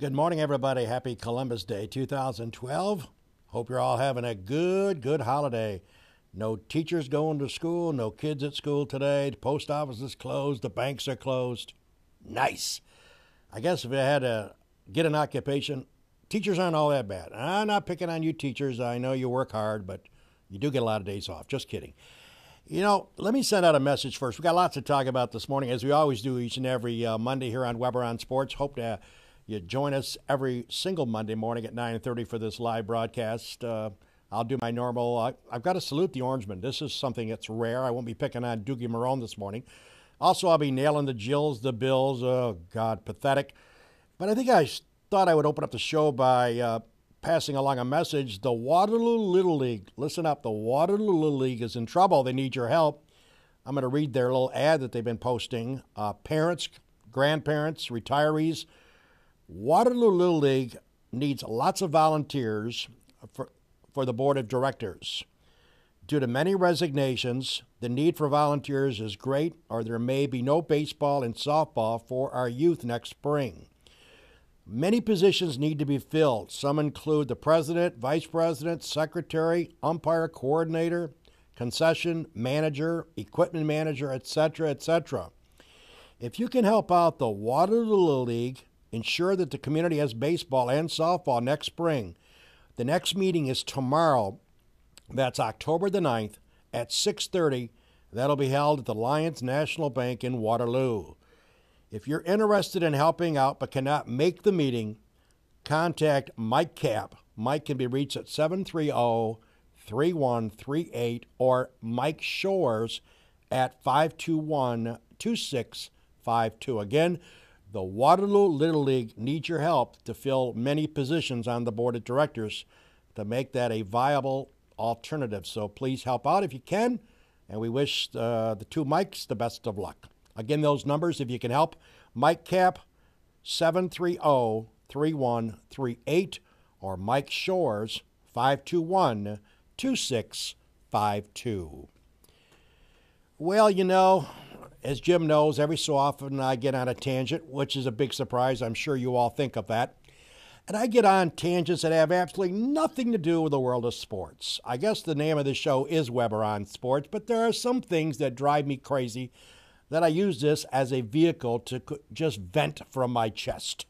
Good morning, everybody. Happy Columbus Day 2012. Hope you're all having a good holiday. No teachers going to school, no kids at school today. The post office is closed, the banks are closed. Nice. I guess if you had to get an occupation, teachers aren't all that bad. I'm not picking on you teachers. I know you work hard, but you do get a lot of days off. Just kidding. You know, let me send out a message first. We've got lots to talk about this morning, as we always do each and every Monday here on Weber on Sports. Hope to you join us every single Monday morning at 9:30 for this live broadcast. I'll do my normal. I've got to salute the Orangemen. This is something that's rare. I won't be picking on Doogie Marrone this morning. Also, I'll be nailing the Jills, the Bills. Oh, God, pathetic. But I think I thought I would open up the show by passing along a message. The Waterloo Little League, listen up, the Waterloo Little League is in trouble. They need your help. I'm going to read their little ad that they've been posting. Parents, grandparents, retirees. Waterloo Little League needs lots of volunteers for the board of directors. Due to many resignations, the need for volunteers is great, or there may be no baseball and softball for our youth next spring. Many positions need to be filled. Some include the president, vice president, secretary, umpire coordinator, concession manager, equipment manager, etc., etc. If you can help out the Waterloo Little League, ensure that the community has baseball and softball next spring. The next meeting is tomorrow. That's October the 9th at 6:30. That'll be held at the Lions National Bank in Waterloo. If you're interested in helping out but cannot make the meeting, contact Mike Cap. Mike can be reached at 730-3138 or Mike Shores at 521-2652. Again, the Waterloo Little League needs your help to fill many positions on the board of directors to make that a viable alternative. So please help out if you can, and we wish the two Mikes the best of luck. Again, those numbers, if you can help, Mike Cap, 730-3138, or Mike Shores, 521-2652. Well, you know, as Jim knows, every so often I get on a tangent, which is a big surprise. I'm sure you all think of that. And I get on tangents that have absolutely nothing to do with the world of sports. I guess the name of the show is Weber on Sports, but there are some things that drive me crazy that I use this as a vehicle to just vent from my chest.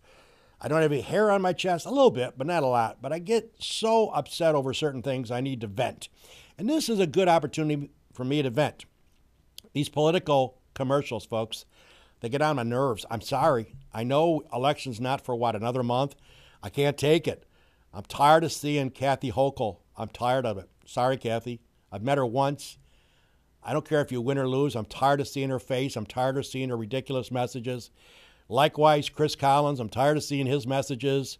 I don't have any hair on my chest, a little bit, but not a lot. But I get so upset over certain things I need to vent. And this is a good opportunity for me to vent. These political commercials, folks, they get on my nerves. I'm sorry. I know election's not for, another month? I can't take it. I'm tired of seeing Kathy Hochul. I'm tired of it. Sorry, Kathy. I've met her once. I don't care if you win or lose. I'm tired of seeing her face. I'm tired of seeing her ridiculous messages. Likewise, Chris Collins, I'm tired of seeing his messages.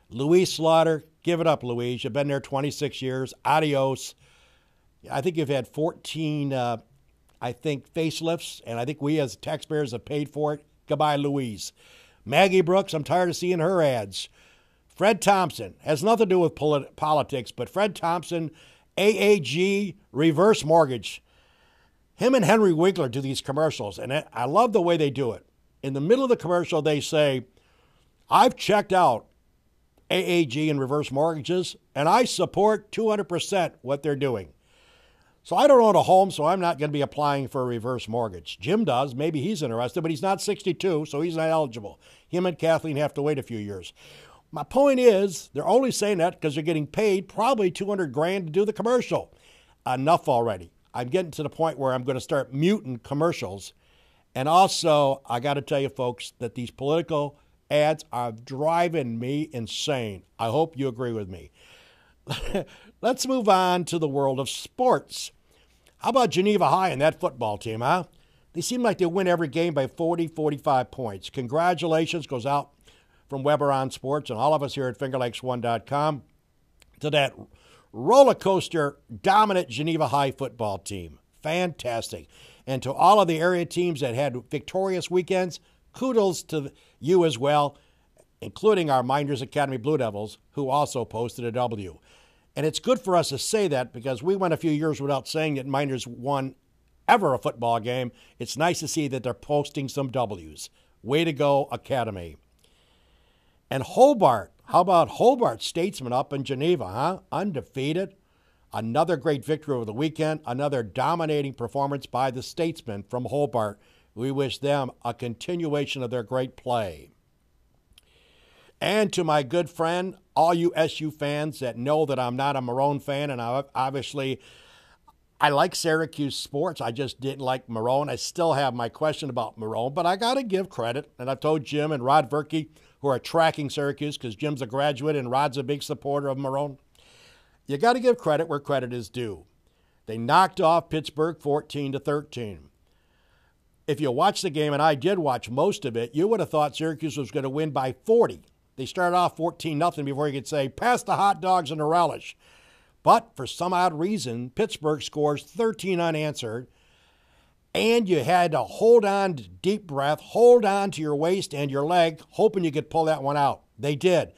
Louise Slaughter, give it up, Louise. You've been there 26 years. Adios. I think you've had 14 facelifts, and I think we as taxpayers have paid for it. Goodbye, Louise. Maggie Brooks, I'm tired of seeing her ads. Fred Thompson, has nothing to do with politics, but Fred Thompson, AAG, reverse mortgage. Him and Henry Winkler do these commercials, and I love the way they do it. In the middle of the commercial, they say, I've checked out AAG and reverse mortgages, and I support 200% what they're doing. So I don't own a home, so I'm not going to be applying for a reverse mortgage. Jim does. Maybe he's interested, but he's not 62, so he's not eligible. Him and Kathleen have to wait a few years. My point is, they're only saying that because they're getting paid probably $200,000 to do the commercial. Enough already. I'm getting to the point where I'm going to start muting commercials. And also, I got to tell you, folks, that these political ads are driving me insane. I hope you agree with me. Let's move on to the world of sports. How about Geneva High and that football team, huh? They seem like they win every game by 40, 45 points. Congratulations goes out from Weber on Sports and all of us here at FingerLakes1.com to that roller coaster dominant Geneva High football team. Fantastic. And to all of the area teams that had victorious weekends, kudos to you as well, including our Mynderse Academy Blue Devils, who also posted a W. And it's good for us to say that because we went a few years without saying that Mynderse won ever a football game. It's nice to see that they're posting some W's. Way to go, Academy. And Hobart, how about Hobart Statesman up in Geneva, huh? Undefeated. Another great victory over the weekend. Another dominating performance by the Statesmen from Hobart. We wish them a continuation of their great play. And to my good friend, all you SU fans that know that I'm not a Marrone fan, and I like Syracuse sports. I just didn't like Marrone. I still have my question about Marrone, but I got to give credit. And I've told Jim and Rod Verke, who are tracking Syracuse, because Jim's a graduate and Rod's a big supporter of Marrone. You got to give credit where credit is due. They knocked off Pittsburgh 14-13. If you watch the game, and I did watch most of it, you would have thought Syracuse was going to win by 40. They started off 14-0 before you could say, pass the hot dogs and the relish. But for some odd reason, Pittsburgh scores 13 unanswered, and you had to hold on to deep breath, hold on to your waist and your leg, hoping you could pull that one out. They did.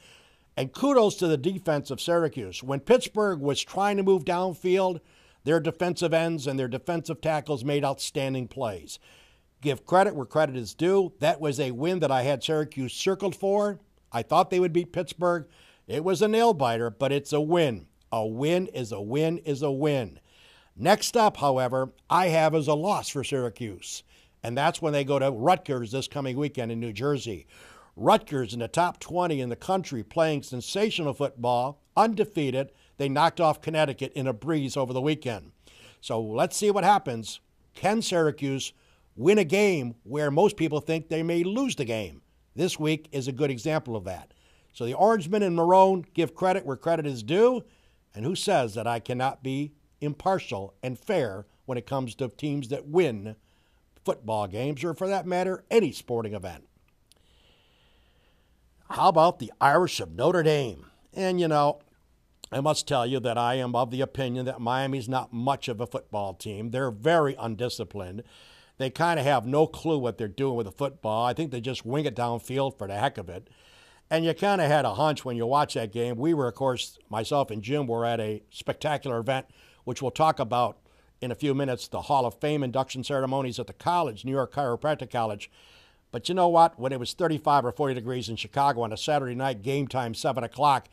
And kudos to the defense of Syracuse. When Pittsburgh was trying to move downfield, their defensive ends and their defensive tackles made outstanding plays. Give credit where credit is due. That was a win that I had Syracuse circled for. I thought they would beat Pittsburgh. It was a nail-biter, but it's a win. A win is a win is a win. Next up, however, I have as a loss for Syracuse. And that's when they go to Rutgers this coming weekend in New Jersey. Rutgers in the top 20 in the country playing sensational football, undefeated. They knocked off Connecticut in a breeze over the weekend. So let's see what happens. Can Syracuse win a game where most people think they may lose the game? This week is a good example of that. So the Orangemen and Marrone give credit where credit is due. And who says that I cannot be impartial and fair when it comes to teams that win football games, or for that matter, any sporting event? How about the Irish of Notre Dame? And, you know, I must tell you that I am of the opinion that Miami's not much of a football team. They're very undisciplined. They kind of have no clue what they're doing with the football. I think they just wing it downfield for the heck of it. And you kind of had a hunch when you watch that game. We were, of course, myself and Jim were at a spectacular event, which we'll talk about in a few minutes, the Hall of Fame induction ceremonies at the college, New York Chiropractic College. But you know what? When it was 35 or 40 degrees in Chicago on a Saturday night, game time, 7 o'clock,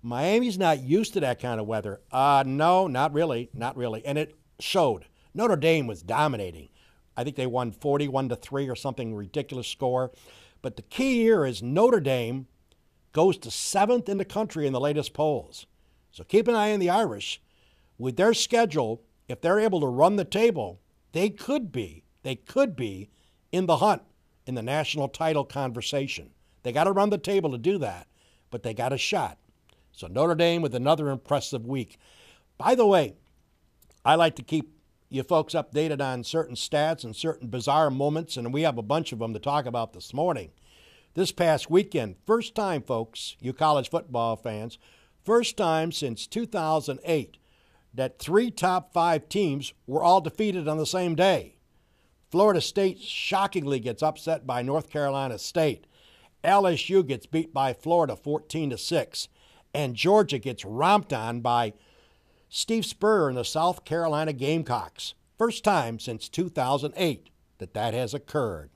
Miami's not used to that kind of weather. No, not really, not really. And it showed. Notre Dame was dominating. I think they won 41-3 or something ridiculous score. But the key here is Notre Dame goes to 7th in the country in the latest polls. So keep an eye on the Irish. With their schedule, if they're able to run the table, they could be in the hunt in the national title conversation. They got to run the table to do that, but they got a shot. So Notre Dame with another impressive week. By the way, I like to keep you folks updated on certain stats and certain bizarre moments, and we have a bunch of them to talk about this morning. This past weekend, first time, folks, you college football fans, first time since 2008 that 3 top 5 teams were all defeated on the same day. Florida State shockingly gets upset by North Carolina State. LSU gets beat by Florida 14-6. And Georgia gets romped on by Steve Spurrier and the South Carolina Gamecocks. First time since 2008 that has occurred.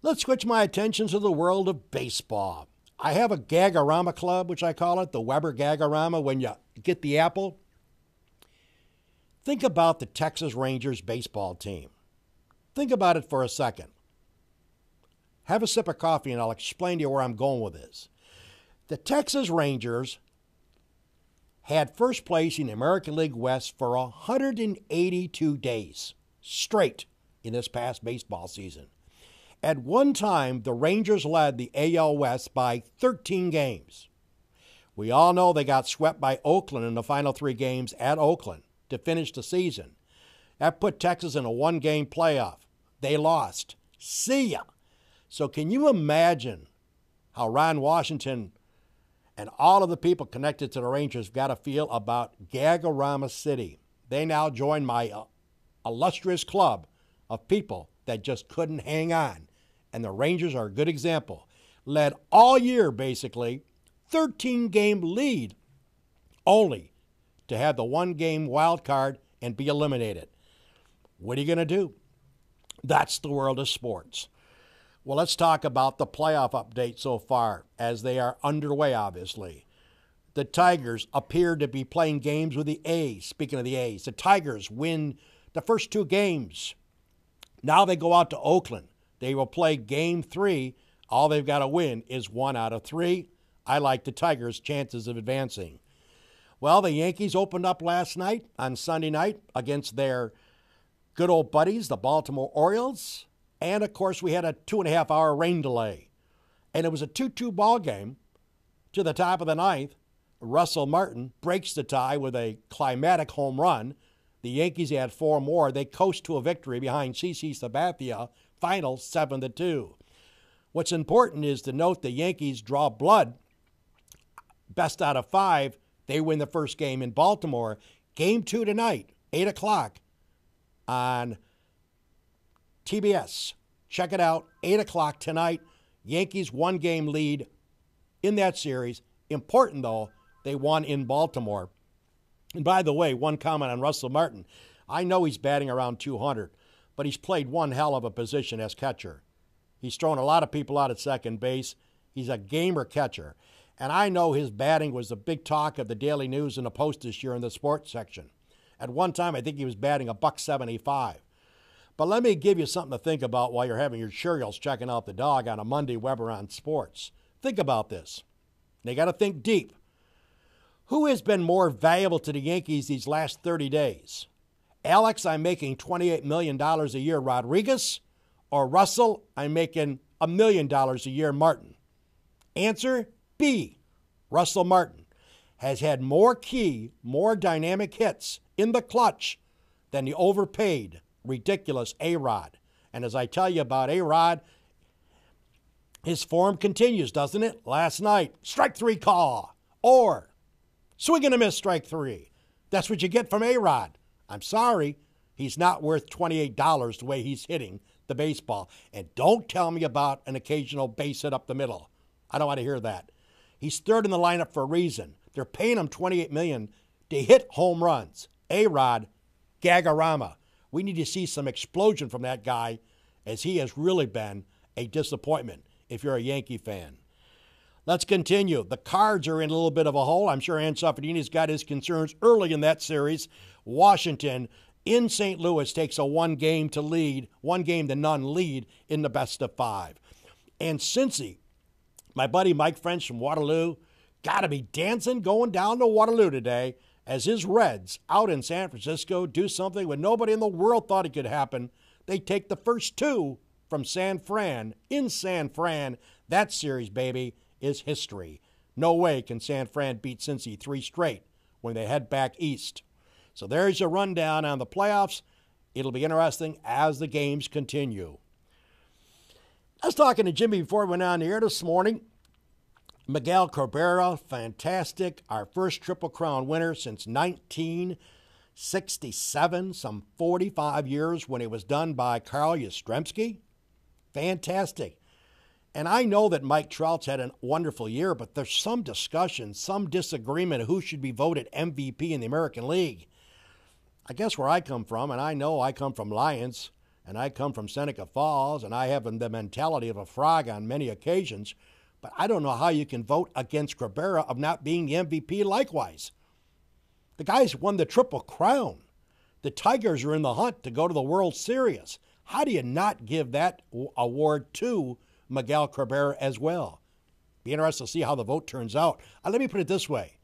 Let's switch my attention to the world of baseball. I have a Gagorama club, which I call it, the Weber Gagorama, when you get the apple. Think about the Texas Rangers baseball team. Think about it for a second. Have a sip of coffee and I'll explain to you where I'm going with this. The Texas Rangers had first place in the American League West for 182 days straight in this past baseball season. At one time, the Rangers led the AL West by 13 games. We all know they got swept by Oakland in the final 3 games at Oakland to finish the season. That put Texas in a 1-game playoff. They lost. See ya. So can you imagine how Ron Washington and all of the people connected to the Rangers got to feel about Gagorama City? They now join my illustrious club of people that just couldn't hang on. And the Rangers are a good example. Led all year, basically, 13-game lead, only to have the 1-game wild card and be eliminated. What are you going to do? That's the world of sports. Well, let's talk about the playoff update so far, as they are underway, obviously. The Tigers appear to be playing games with the A's. Speaking of the A's, the Tigers win the first 2 games. Now they go out to Oakland. They will play game 3. All they've got to win is 1 out of 3. I like the Tigers' chances of advancing. Well, the Yankees opened up last night on Sunday night against their good old buddies, the Baltimore Orioles. And, of course, we had a 2.5-hour rain delay. And it was a 2-2 ball game to the top of the 9th. Russell Martin breaks the tie with a climatic home run. The Yankees had 4 more. They coast to a victory behind CC Sabathia, final 7-2. What's important is to note the Yankees draw blood. Best out of 5. They win the first game in Baltimore. Game 2 tonight, 8 o'clock on TBS. Check it out, 8 o'clock tonight. Yankees 1-game lead in that series. Important, though, they won in Baltimore. And by the way, one comment on Russell Martin. I know he's batting around 200, but he's played one hell of a position as catcher. He's thrown a lot of people out at second base. He's a gamer catcher. And I know his batting was the big talk of the Daily News and the Post this year in the sports section. At one time, I think he was batting $175. But let me give you something to think about while you're having your Cheerios checking out the dog on a Monday Weber on Sports. Think about this. They got to think deep. Who has been more valuable to the Yankees these last 30 days? Alex, I'm making $28 million a year, Rodriguez, or Russell, I'm making $1 million a year, Martin? Answer B. Russell Martin has had more key, more dynamic hits in the clutch than the overpaid, ridiculous A-Rod. And as I tell you about A-Rod, his form continues, doesn't it? Last night, strike 3 call, or swing and a miss, strike 3. That's what you get from A-Rod. I'm sorry, he's not worth $28 the way he's hitting the baseball. And don't tell me about an occasional base hit up the middle. I don't want to hear that. He's third in the lineup for a reason. They're paying him $28 million to hit home runs. A-Rod, Gagarama. We need to see some explosion from that guy, as he has really been a disappointment if you're a Yankee fan. Let's continue. The Cards are in a little bit of a hole. I'm sure Ansafadini's got his concerns early in that series. Washington in St. Louis takes a 1-game to none lead in the best of 5. And Cincy, my buddy Mike French from Waterloo, got to be dancing going down to Waterloo today as his Reds out in San Francisco do something when nobody in the world thought it could happen. They take the first 2 from San Fran in San Fran. That series, baby, is history. No way can San Fran beat Cincy 3 straight when they head back east. So there's a rundown on the playoffs. It'll be interesting as the games continue. I was talking to Jimmy before we went on the air this morning. Miguel Cabrera, fantastic. Our first Triple Crown winner since 1967, some 45 years when it was done by Carl Yastrzemski. Fantastic. And I know that Mike Trout's had a wonderful year, but there's some discussion, some disagreement of who should be voted MVP in the American League. I guess where I come from, and I know I come from Lions, and I come from Seneca Falls, and I have the mentality of a frog on many occasions, but I don't know how you can vote against Cabrera of not being the MVP likewise. The guy's won the Triple Crown. The Tigers are in the hunt to go to the World Series. How do you not give that award to Miguel Cabrera as well? Be interested to see how the vote turns out. Let me put it this way.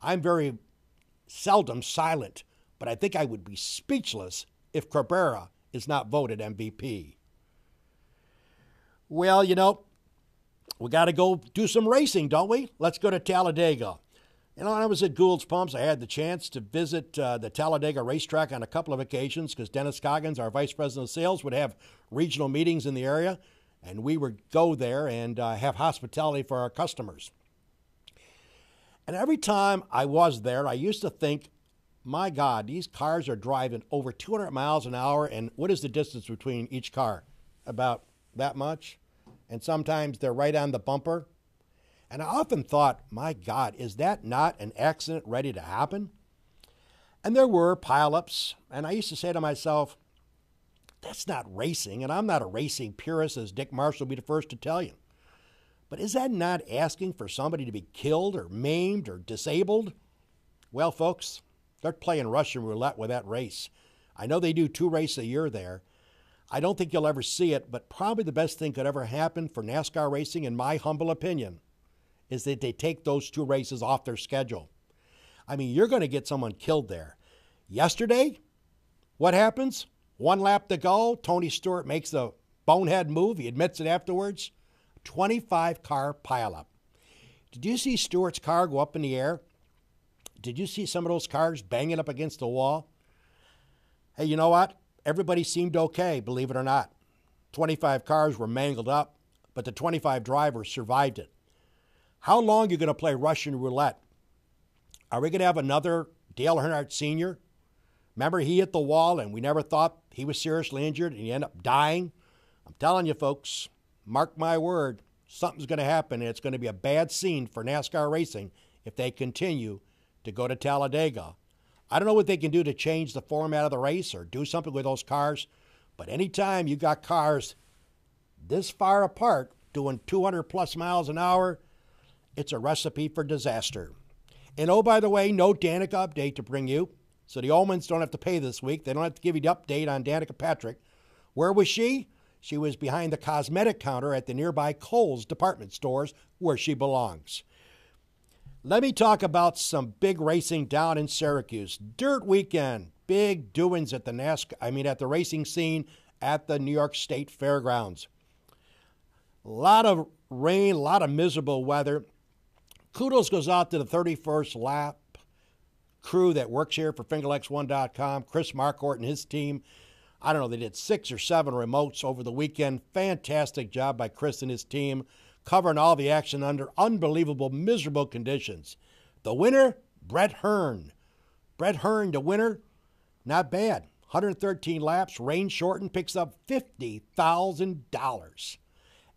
I'm very seldom silent, but I think I would be speechless if Cabrera is not voted MVP. Well, you know, we got to go do some racing, don't we? Let's go to Talladega. You know, when I was at Gould's Pumps, I had the chance to visit the Talladega racetrack on a couple of occasions because Dennis Coggins, our vice president of sales, would have regional meetings in the area, and we would go there and have hospitality for our customers. And every time I was there, I used to think, my God, these cars are driving over 200 miles an hour, and what is the distance between each car? About that much? And sometimes they're right on the bumper. And I often thought, my God, is that not an accident ready to happen? And there were pileups, and I used to say to myself, That's not racing, and I'm not a racing purist, as Dick Marshall will be the first to tell you. But is that not asking for somebody to be killed or maimed or disabled? Well, folks, they're playing Russian roulette with that race. I know they do 2 races a year there. I don't think you'll ever see it, but probably the best thing could ever happen for NASCAR racing, in my humble opinion, is that they take those 2 races off their schedule. I mean, you're going to get someone killed there. Yesterday, what happens? 1 lap to go. Tony Stewart makes a bonehead move. He admits it afterwards. 25-car pileup. Did you see Stewart's car go up in the air? Did you see some of those cars banging up against the wall? Hey, you know what? Everybody seemed okay, believe it or not. 25 cars were mangled up, but the 25 drivers survived it. How long are you going to play Russian roulette? Are we going to have another Dale Earnhardt Sr.? Remember, he hit the wall and we never thought he was seriously injured and he ended up dying? I'm telling you, folks, mark my word, something's going to happen, and it's going to be a bad scene for NASCAR racing if they continue to go to Talladega. I don't know what they can do to change the format of the race or do something with those cars, but anytime you got cars this far apart doing 200-plus miles an hour, it's a recipe for disaster. And oh, by the way, no Danica update to bring you. So the Omens don't have to pay this week. They don't have to give you the update on Danica Patrick. Where was she? She was behind the cosmetic counter at the nearby Kohl's department stores, where she belongs. Let me talk about some big racing down in Syracuse. Dirt weekend, big doings at the racing scene at the New York State Fairgrounds. A lot of rain, a lot of miserable weather. Kudos goes out to the 31st lap crew that works here for FingerLex1.com, Chris Marquardt and his team. I don't know, they did 6 or 7 remotes over the weekend. Fantastic job by Chris and his team, covering all the action under unbelievable, miserable conditions. The winner, Brett Hearn. Brett Hearn, the winner, not bad. 113 laps, rain shortened, picks up $50,000.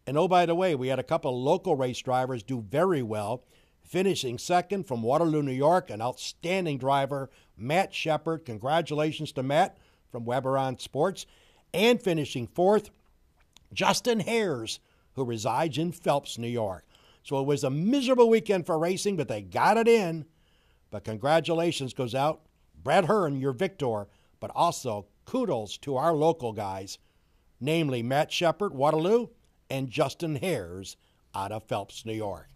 And oh, by the way, we had a couple of local race drivers do very well, finishing second from Waterloo, New York, an outstanding driver, Matt Shepard. Congratulations to Matt from Weber on Sports. And finishing fourth, Justin Hares, who resides in Phelps, New York. So it was a miserable weekend for racing, but they got it in. But congratulations goes out, Brad Hearn, your victor, but also kudos to our local guys, namely Matt Shepard, Waterloo, and Justin Hares out of Phelps, New York.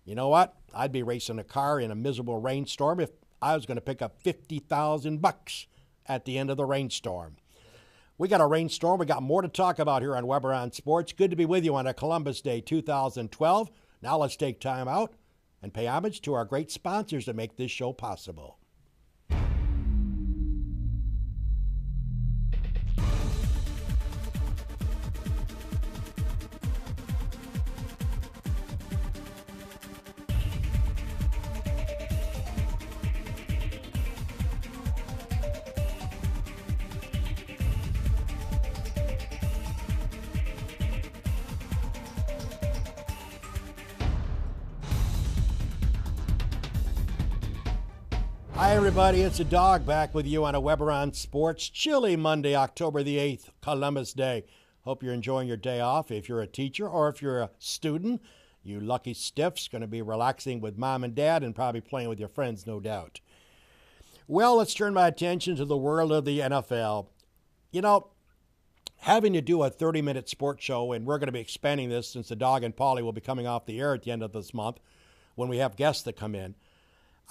You know what? I'd be racing a car in a miserable rainstorm if I was going to pick up $50,000 at the end of the rainstorm. We got a rainstorm. We got more to talk about here on Weber on Sports. Good to be with you on a Columbus Day 2012. Now let's take time out and pay homage to our great sponsors that make this show possible. Hi, everybody. It's a dog back with you on a Weber on Sports. Chilly Monday, October the 8th, Columbus Day. Hope you're enjoying your day off. If you're a teacher or if you're a student, you lucky stiffs, going to be relaxing with mom and dad and probably playing with your friends, no doubt. Well, let's turn my attention to the world of the NFL. You know, having to do a 30-minute sports show, and we're going to be expanding this since the dog and Paulie will be coming off the air at the end of this month when we have guests that come in.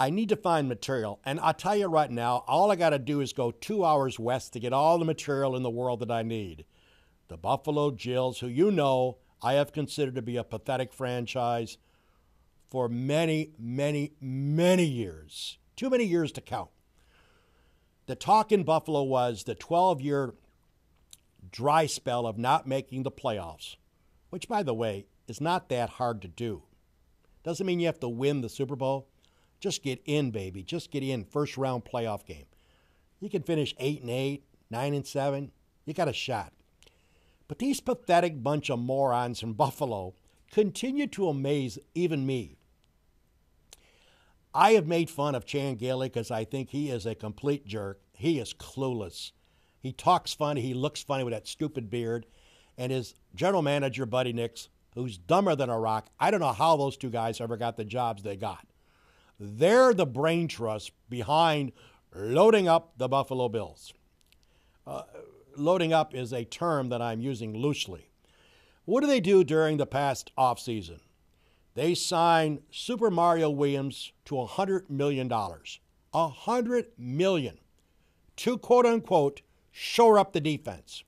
I need to find material, and I'll tell you right now, all I got to do is go 2 hours west to get all the material in the world that I need. The Buffalo Bills, who you know I have considered to be a pathetic franchise for many, many, many years. Too many years to count. The talk in Buffalo was the 12-year dry spell of not making the playoffs, which, by the way, is not that hard to do. Doesn't mean you have to win the Super Bowl. Just get in, baby. Just get in. First round playoff game. You can finish 8-8, 9-7. You got a shot. But these pathetic bunch of morons from Buffalo continue to amaze even me. I have made fun of Chan Gailey because I think he is a complete jerk. He is clueless. He talks funny. He looks funny with that stupid beard. And his general manager, Buddy Nix, who's dumber than a rock. I don't know how those two guys ever got the jobs they got. They're the brain trust behind loading up the Buffalo Bills. Loading up is a term that I'm using loosely. What do they do during the past offseason? They signed Super Mario Williams to $100 million. $100 million to, quote-unquote, shore up the defense.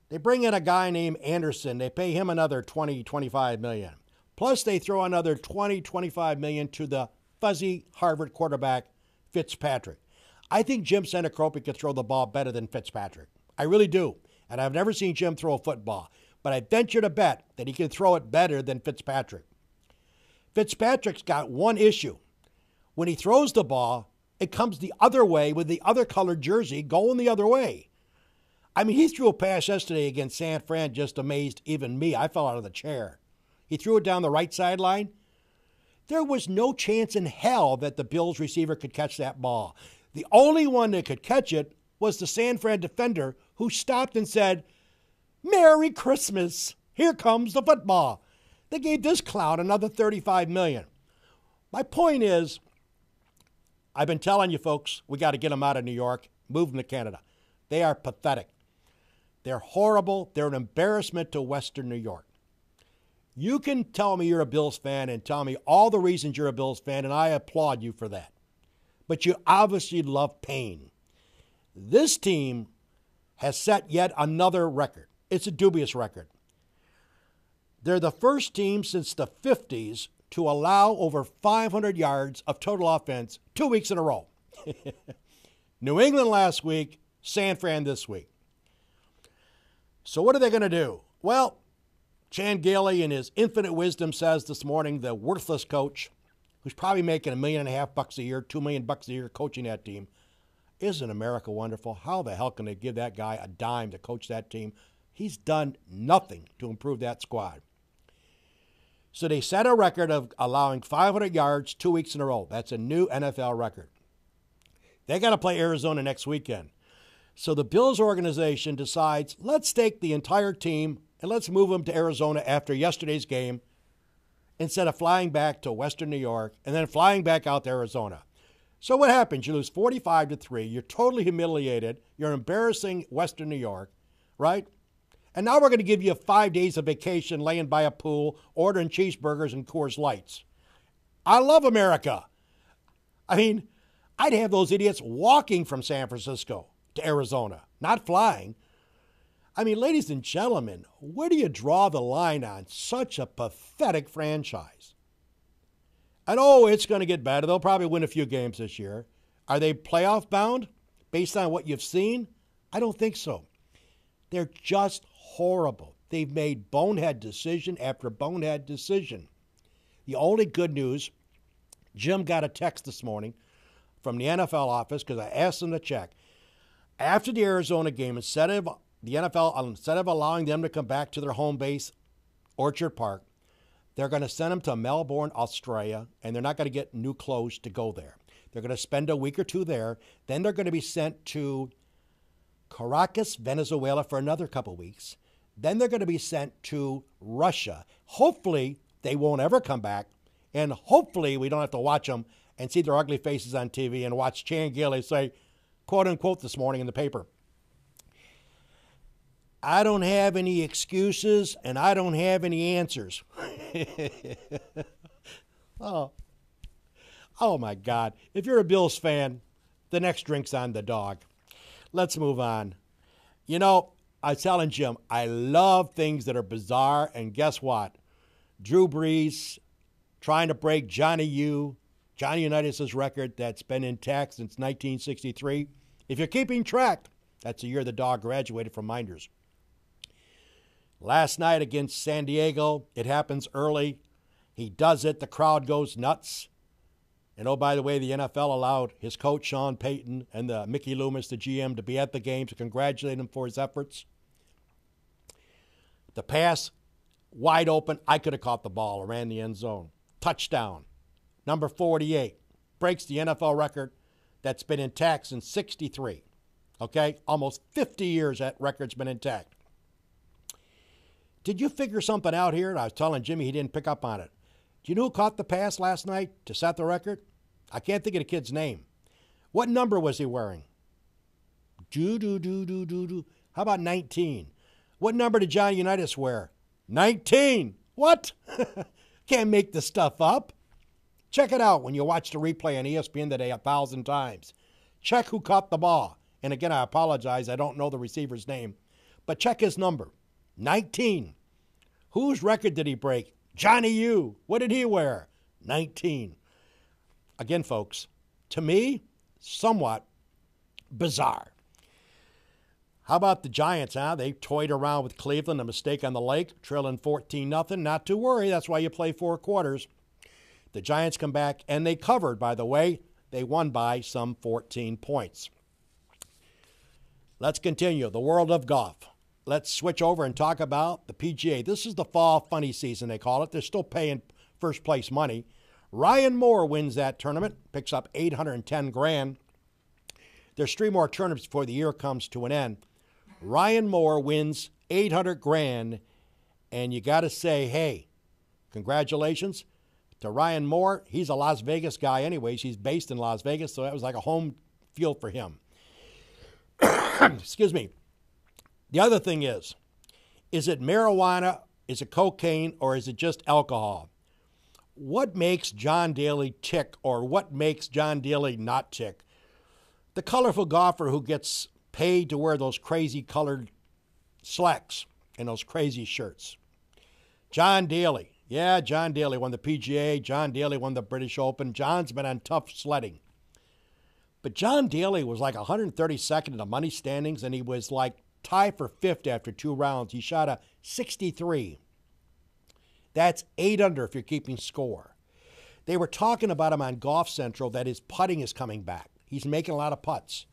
They bring in a guy named Anderson. They pay him another $20-25 million. Plus, they throw another $20-25 million to the fuzzy Harvard quarterback, Fitzpatrick. I think Jim Senecropi could throw the ball better than Fitzpatrick. I really do. And I've never seen Jim throw a football. But I venture to bet that he can throw it better than Fitzpatrick. Fitzpatrick's got one issue. When he throws the ball, it comes the other way with the other colored jersey going the other way. I mean, he threw a pass yesterday against San Fran, just amazed even me. I fell out of the chair. He threw it down the right sideline. There was no chance in hell that the Bills receiver could catch that ball. The only one that could catch it was the San Fran defender, who stopped and said, "Merry Christmas. Here comes the football." They gave this clown another $35 million. My point is, I've been telling you folks, we got to get them out of New York, move them to Canada. They are pathetic. They're horrible. They're an embarrassment to Western New York. You can tell me you're a Bills fan and tell me all the reasons you're a Bills fan, and I applaud you for that. But you obviously love pain. This team has set yet another record. It's a dubious record. They're the first team since the 50s to allow over 500 yards of total offense 2 weeks in a row. New England last week, San Fran this week. So what are they going to do? Well, Chan Gailey, in his infinite wisdom, says this morning the worthless coach, who's probably making $1.5 million a year, $2 million a year coaching that team. Isn't America wonderful? How the hell can they give that guy a dime to coach that team? He's done nothing to improve that squad. So they set a record of allowing 500 yards 2 weeks in a row. That's a new NFL record. They got to play Arizona next weekend. So the Bills organization decides, let's take the entire team and let's move them to Arizona after yesterday's game instead of flying back to Western New York and then flying back out to Arizona. So what happens? You lose 45-3. You're totally humiliated. You're embarrassing Western New York, right? And now we're going to give you 5 days of vacation laying by a pool, ordering cheeseburgers and Coors Lights. I love America. I mean, I'd have those idiots walking from San Francisco to Arizona, not flying. I mean, ladies and gentlemen, where do you draw the line on such a pathetic franchise? And it's going to get better. They'll probably win a few games this year. Are they playoff bound based on what you've seen? I don't think so. They're just horrible. They've made bonehead decision after bonehead decision. The only good news, Jim got a text this morning from the NFL office because I asked him to check. After the Arizona game, instead of allowing them to come back to their home base, Orchard Park, they're going to send them to Melbourne, Australia, and they're not going to get new clothes to go there. They're going to spend a week or two there. Then they're going to be sent to Caracas, Venezuela for another couple weeks. Then they're going to be sent to Russia. Hopefully, they won't ever come back. And hopefully, we don't have to watch them and see their ugly faces on TV and watch Chan Gailey say, quote unquote, this morning in the paper, "I don't have any excuses and I don't have any answers." Oh my God. If you're a Bills fan, the next drink's on the dog. Let's move on. You know, I was telling Jim, I love things that are bizarre, and guess what? Drew Brees trying to break Johnny Unitas' record that's been intact since 1963. If you're keeping track, that's the year the dog graduated from Mynderse. Last night against San Diego, it happens early. He does it. The crowd goes nuts. And by the way, the NFL allowed his coach, Sean Payton, and Mickey Loomis, the GM, to be at the game to congratulate him for his efforts. The pass, wide open. I could have caught the ball or ran the end zone. Touchdown. Number 48. Breaks the NFL record that's been intact since 63. Okay? Almost 50 years that record's been intact. Did you figure something out here? And I was telling Jimmy he didn't pick up on it. Do you know who caught the pass last night to set the record? I can't think of the kid's name. What number was he wearing? How about 19? What number did John Unitas wear? 19. What? Can't make this stuff up. Check it out when you watch the replay on ESPN today 1,000 times. Check who caught the ball. And again, I apologize. I don't know the receiver's name. But check his number. 19. Whose record did he break? Johnny U. What did he wear? 19. Again, folks, to me, somewhat bizarre. How about the Giants, huh? They toyed around with Cleveland, a mistake on the lake, trailing 14-0. Not to worry, that's why you play 4 quarters. The Giants come back, and they covered, by the way. They won by some 14 points. Let's continue. The world of golf. Let's switch over and talk about the PGA. This is the fall funny season, they call it. They're still paying first place money. Ryan Moore wins that tournament, picks up $810,000. There's 3 more tournaments before the year comes to an end. Ryan Moore wins $800,000, and you got to say, hey, congratulations to Ryan Moore. He's a Las Vegas guy anyways. He's based in Las Vegas, so that was like a home field for him. Excuse me. The other thing is it marijuana, is it cocaine, or is it just alcohol? What makes John Daly tick, or what makes John Daly not tick? The colorful golfer who gets paid to wear those crazy colored slacks and those crazy shirts. John Daly. Yeah, John Daly won the PGA. John Daly won the British Open. John's been on tough sledding. But John Daly was like 132nd in the money standings, and he was like tied for 5th after 2 rounds. He shot a 63. That's 8 under if you're keeping score. They were talking about him on Golf Central that his putting is coming back. He's making a lot of putts.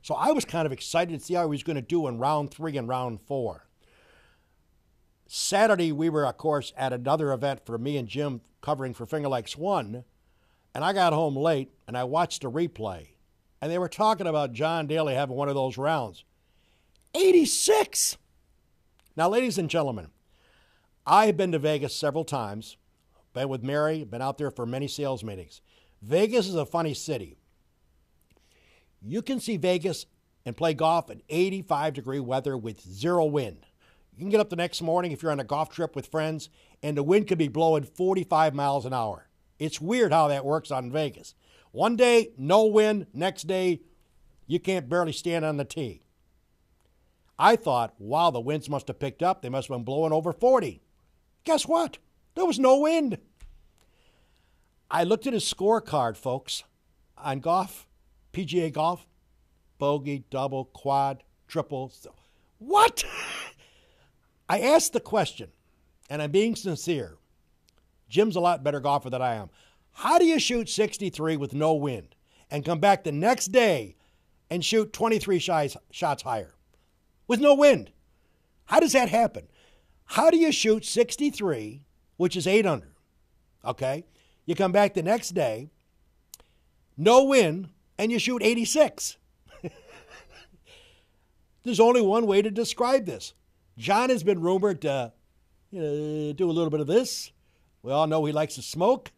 So I was kind of excited to see how he was going to do in round 3 and round 4. Saturday, we were, of course, at another event for me and Jim covering for Finger Lakes 1, and I got home late, and I watched a replay, and they were talking about John Daly having one of those rounds. 86! Now, ladies and gentlemen, I've been to Vegas several times, been with Mary, been out there for many sales meetings. Vegas is a funny city. You can see Vegas and play golf in 85-degree weather with 0 wind. You can get up the next morning if you're on a golf trip with friends, and the wind could be blowing 45 miles an hour. It's weird how that works out in Vegas. One day, no wind. Next day, you can't barely stand on the tee. I thought, wow, the winds must have picked up. They must have been blowing over 40. Guess what? There was no wind. I looked at his scorecard, folks, on golf, PGA golf, bogey, double, quad, triple. What? I asked the question, and I'm being sincere. Jim's a lot better golfer than I am. How do you shoot 63 with no wind and come back the next day and shoot 23 shots higher with no wind? How does that happen? How do you shoot 63, which is 8 under, okay? You come back the next day, no wind, and you shoot 86. There's only one way to describe this. John has been rumored to do a little bit of this. We all know he likes to smoke.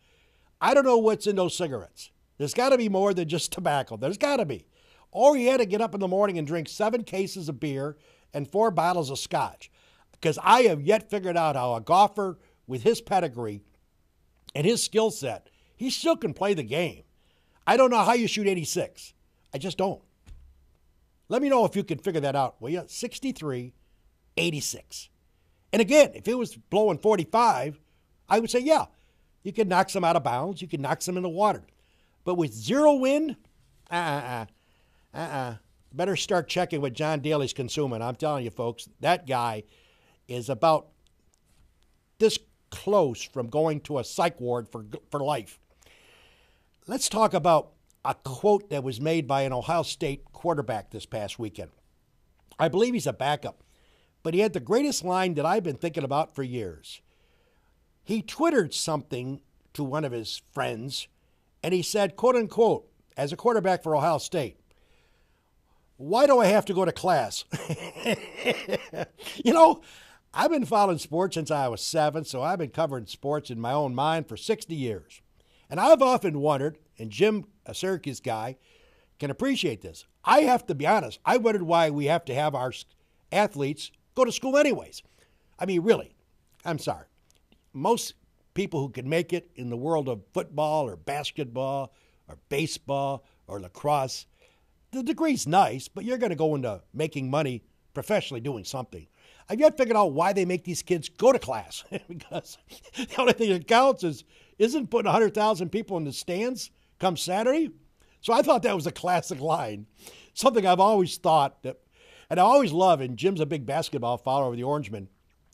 I don't know what's in those cigarettes. There's got to be more than just tobacco. There's got to be. Or he had to get up in the morning and drink 7 cases of beer and 4 bottles of scotch. Because I have yet figured out how a golfer with his pedigree and his skill set, he still can play the game. I don't know how you shoot 86. I just don't. Let me know if you can figure that out. Well, yeah, 63, 86. And again, if it was blowing 45, I would say, yeah, you could knock some out of bounds. You could knock some in the water. But with 0 wind, better start checking what John Daly's consuming. I'm telling you, folks, that guy is about this close from going to a psych ward for life. Let's talk about a quote that was made by an Ohio State quarterback this past weekend. I believe he's a backup, but he had the greatest line that I've been thinking about for years. He twittered something to one of his friends, and he said, quote unquote, as a quarterback for Ohio State, Why do I have to go to class? You know, I've been following sports since I was 7, so I've been covering sports in my own mind for 60 years. And I've often wondered, and Jim, a Syracuse guy, can appreciate this. I have to be honest, I wondered why we have to have our athletes go to school anyways. I mean, really, I'm sorry. Most people who can make it in the world of football or basketball or baseball or lacrosse, the degree's nice, but you're going to go into making money professionally doing something. I've yet figured out why they make these kids go to class because the only thing that counts isn't putting 100,000 people in the stands come Saturday. So I thought that was a classic line, something I've always thought that, and I always love, and Jim's a big basketball follower of the Orangemen,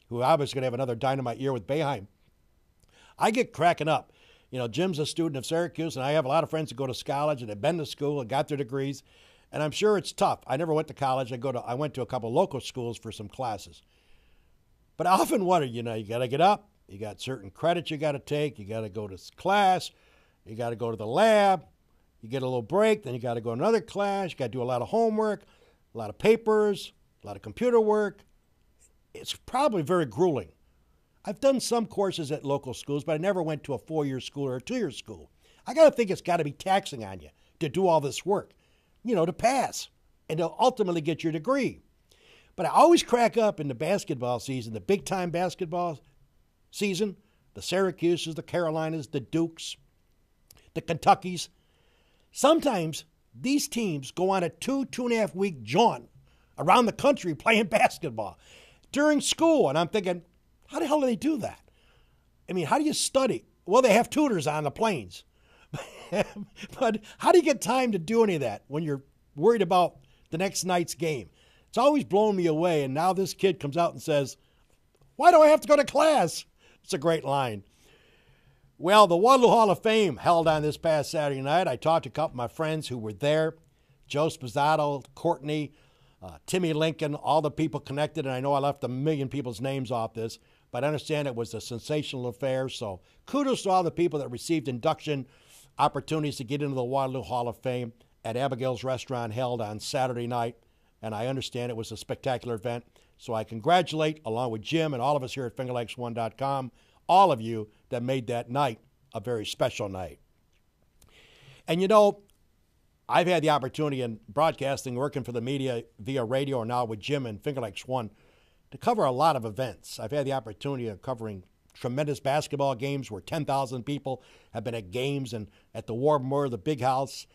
who I was going to have another dynamite year with Boeheim. I get cracking up. You know, Jim's a student of Syracuse, and I have a lot of friends that go to college and have been to school and got their degrees. And I'm sure it's tough. I never went to college. I went to a couple local schools for some classes. But I often wonder, you know, you got to get up. You got certain credits you got to take. You got to go to class. You got to go to the lab. You get a little break. Then you got to go to another class. You got to do a lot of homework, a lot of papers, a lot of computer work. It's probably very grueling. I've done some courses at local schools, but I never went to a 4-year school or a 2-year school. I got to think it's got to be taxing on you to do all this work, you know, to pass and to ultimately get your degree. But I always crack up in the basketball season, the big-time basketball season, the Syracuses, the Carolinas, the Dukes, the Kentuckys. Sometimes these teams go on a 2.5 week jaunt around the country playing basketball during school. And I'm thinking, how the hell do they do that? I mean, how do you study? Well, they have tutors on the planes. But how do you get time to do any of that when you're worried about the next night's game? It's always blown me away. And now this kid comes out and says, why do I have to go to class? It's a great line. Well, the Waterloo Hall of Fame held on this past Saturday night. I talked to a couple of my friends who were there, Joe Spazzato, Courtney, Timmy Lincoln, all the people connected. And I know I left a million people's names off this, but I understand it was a sensational affair. So kudos to all the people that received induction opportunities to get into the Waterloo Hall of Fame at Abigail's Restaurant held on Saturday night. And I understand it was a spectacular event. So I congratulate, along with Jim and all of us here at FingerLakes1.com, all of you that made that night a very special night. And you know, I've had the opportunity in broadcasting, working for the media via radio, or now with Jim and Finger Lakes One, to cover a lot of events. I've had the opportunity of covering tremendous basketball games where 10,000 people have been at games and at the War Memorial, the Big House.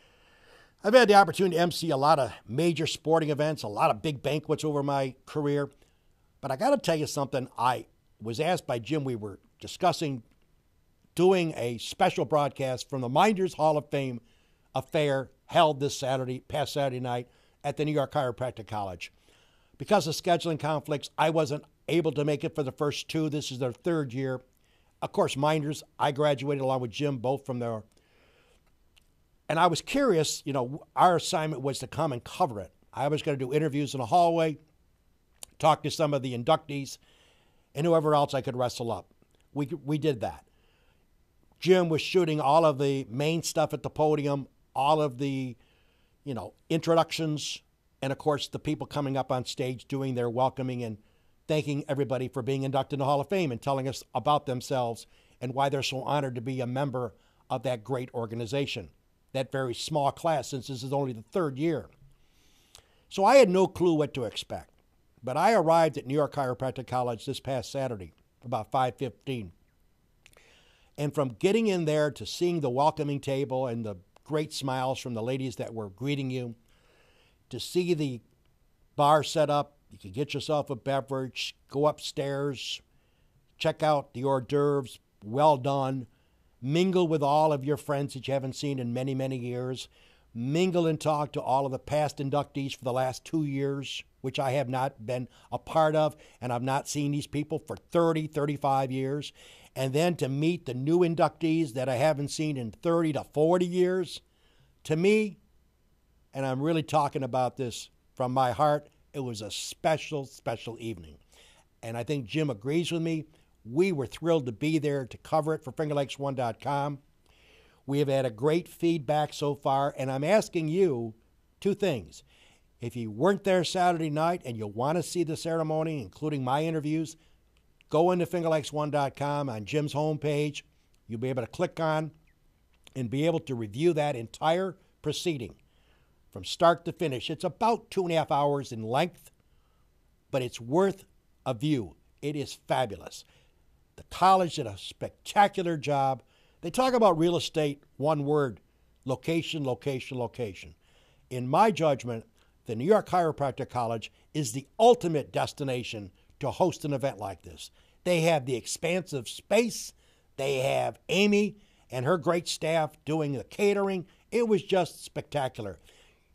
I've had the opportunity to MC a lot of major sporting events, a lot of big banquets over my career. But I got to tell you something. I was asked by Jim, we were discussing doing a special broadcast from the Mynderse Hall of Fame affair held this past Saturday night at the New York Chiropractic College. Because of scheduling conflicts, I wasn't able to make it for the first two. This is their third year. Of course, Mynderse, I graduated along with Jim, both from there. And I was curious, you know, our assignment was to come and cover it. I was going to do interviews in the hallway, talk to some of the inductees, and whoever else I could wrestle up. We did that. Jim was shooting all of the main stuff at the podium, all of the, you know, introductions, and of course the people coming up on stage doing their welcoming and thanking everybody for being inducted in the Hall of Fame and telling us about themselves and why they're so honored to be a member of that great organization, that very small class, since this is only the third year. So I had no clue what to expect. But I arrived at New York Chiropractic College this past Saturday, about 5:15. And from getting in there to seeing the welcoming table and the great smiles from the ladies that were greeting you, to see the bar set up, you could get yourself a beverage, go upstairs, check out the hors d'oeuvres, well done, mingle with all of your friends that you haven't seen in many, many years, mingle and talk to all of the past inductees for the last 2 years, which I have not been a part of, and I've not seen these people for 30, 35 years, and then to meet the new inductees that I haven't seen in 30 to 40 years. To me, and I'm really talking about this from my heart, it was a special, special evening. And I think Jim agrees with me. We were thrilled to be there to cover it for FingerLakes1.com. We have had a great feedback so far, and I'm asking you two things. If you weren't there Saturday night and you want to see the ceremony, including my interviews, go into fingerlikes1.com on Jim's homepage. You'll be able to click on and be able to review that entire proceeding from start to finish. It's about 2.5 hours in length, but it's worth a view. It is fabulous. The college did a spectacular job. They talk about real estate, one word, location, location, location. In my judgment, the New York Chiropractic College is the ultimate destination to host an event like this. They have the expansive space. They have Amy and her great staff doing the catering. It was just spectacular.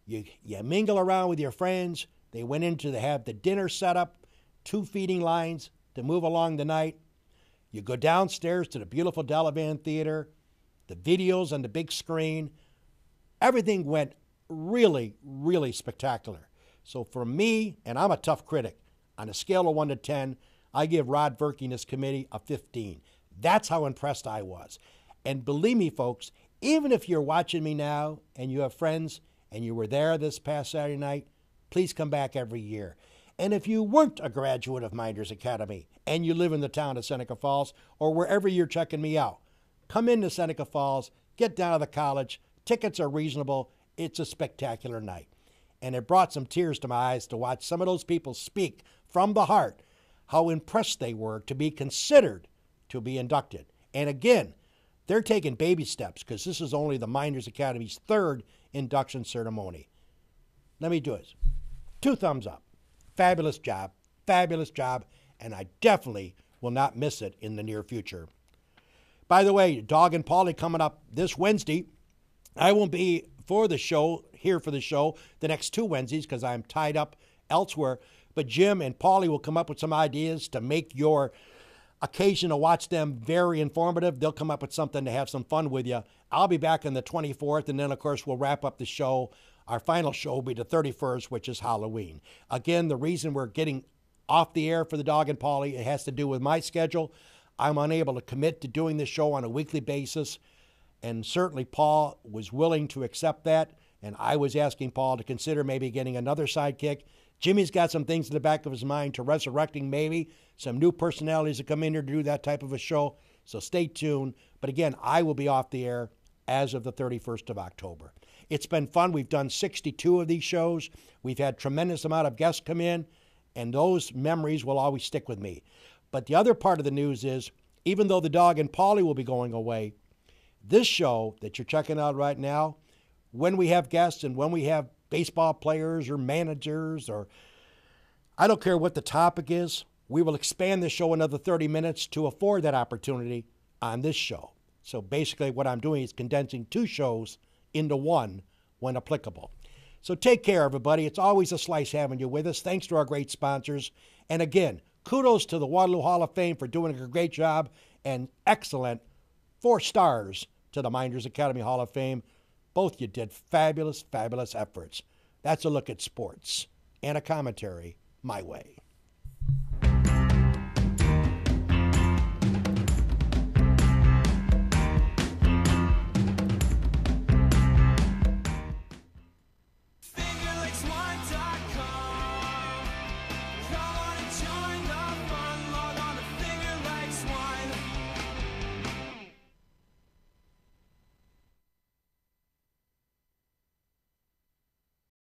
You mingle around with your friends. They went in to have the dinner set up, 2 feeding lines to move along the night. You go downstairs to the beautiful Delavan Theater, the videos on the big screen. Everything went really, really spectacular. So for me, and I'm a tough critic, on a scale of 1 to 10, I give Rod Verke and his committee a 15. That's how impressed I was. And believe me, folks, even if you're watching me now and you have friends and you were there this past Saturday night, please come back every year. And if you weren't a graduate of Mynderse Academy and you live in the town of Seneca Falls or wherever you're checking me out, come into Seneca Falls, get down to the college. Tickets are reasonable. It's a spectacular night. And it brought some tears to my eyes to watch some of those people speak from the heart how impressed they were to be considered to be inducted. And again, they're taking baby steps because this is only the Mynderse Academy's 3rd induction ceremony. Let me do it. 2 thumbs up. Fabulous job, and I definitely will not miss it in the near future. By the way, Dog and Paulie coming up this Wednesday. I won't be here for the show the next 2 Wednesdays because I'm tied up elsewhere, but Jim and Paulie will come up with some ideas to make your occasion to watch them very informative. They'll come up with something to have some fun with you. I'll be back on the 24th, and then, of course, we'll wrap up the show. Our final show will be the 31st, which is Halloween. Again, the reason we're getting off the air for the Dog and Paulie, it has to do with my schedule. I'm unable to commit to doing this show on a weekly basis, and certainly Paul was willing to accept that, and I was asking Paul to consider maybe getting another sidekick. Jimmy's got some things in the back of his mind to resurrecting maybe some new personalities to come in here to do that type of a show, so stay tuned. But again, I will be off the air as of the 31st of October. It's been fun. We've done 62 of these shows. We've had tremendous amount of guests come in, and those memories will always stick with me. But the other part of the news is, even though the Dog and Paulie will be going away, this show that you're checking out right now, when we have guests and when we have baseball players or managers or I don't care what the topic is, we will expand the show another 30 minutes to afford that opportunity on this show. So basically what I'm doing is condensing 2 shows into 1 when applicable. So take care, everybody. It's always a slice having you with us. Thanks to our great sponsors. And again, kudos to the Waterloo Hall of Fame for doing a great job, and excellent 4 stars to the Mynderse Academy Hall of Fame. Both you did fabulous, fabulous efforts. That's a look at sports and a commentary my way.